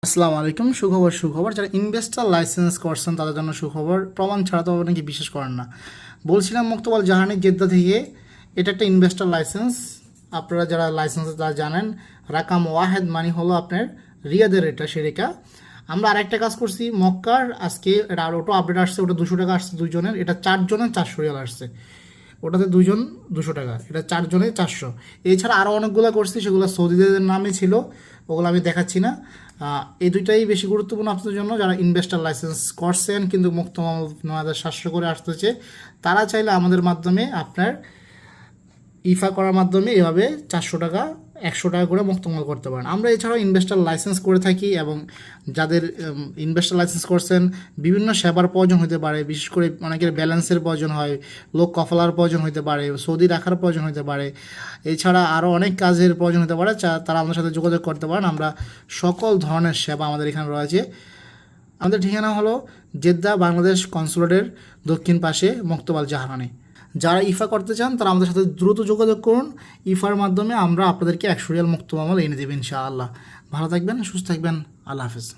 আসসালামু আলাইকুম। সুখবর যারা ইনভেস্টর লাইসেন্স করছেন তাদের জন্য সুখবর। প্রমাণ ছাড়া তো অনেকে বিশ্বাস করেন না। বলছিলাম মুক্তবাল জাহানি জেদ্দা থেকে, এটা একটা ইনভেস্টর লাইসেন্স। আপনারা যারা লাইসেন্স তারা জানেন, রাকাম ওয়াহেদ মানে হলো আপনার রিয়াদের এটা সেরেকা। আমরা আরেকটা কাজ করছি মক্কার, আজকে এটা আর ওটা আপডেট আসছে, ওটা 200 টাকা আসছে দুইজনের, এটা 4 জনের 400 রিয়াল আসছে। ওটাতে দুজন 200 টাকা, এটা 4 জনে 400। এছাড়া আরও অনেকগুলো করছি, সেগুলো সৌদিদের নামে ছিল, ওগুলো আমি দেখাচ্ছি না। এই দুইটাই বেশি গুরুত্বপূর্ণ আপনাদের জন্য যারা ইনভেস্টর লাইসেন্স করছেন কিন্তু মুক্ত 9,700 করে আসতেছে। তারা চাইলে আমাদের মাধ্যমে আপনার ইফা করার মাধ্যমে এভাবে 400 টাকা 100 টাকা করে মুক্তমাল করতে পারেন। আমরা এছাড়াও ইনভেস্টর লাইসেন্স করে থাকি, এবং যাদের ইনভেস্টর লাইসেন্স করছেন বিভিন্ন সেবার প্রয়োজন হতে পারে, বিশেষ করে অনেকের ব্যালেন্সের প্রয়োজন হয়, লোক কফলার প্রয়োজন হতে পারে, সৌদি রাখার প্রয়োজন হতে পারে, এছাড়া আরও অনেক কাজের প্রয়োজন হতে পারে, তারা আমাদের সাথে যোগাযোগ করতে পারেন। আমরা সকল ধরনের সেবা আমাদের এখানে রয়েছে। আমাদের ঠিকানা হলো জেদ্দা বাংলাদেশ কনসুলেটের দক্ষিণ পাশে মুক্তবাল জাহারানি। যারা ইফা করতে চান তারা আমাদের সাথে দ্রুত যোগাযোগ করুন। ইফার মাধ্যমে আমরা আপনাদেরকে 100 রিয়াল মুক্ত মামলা এনে দেবেন ইনশাআল্লাহ। ভালো থাকবেন, সুস্থ থাকবেন, আল্লাহ হাফেজ।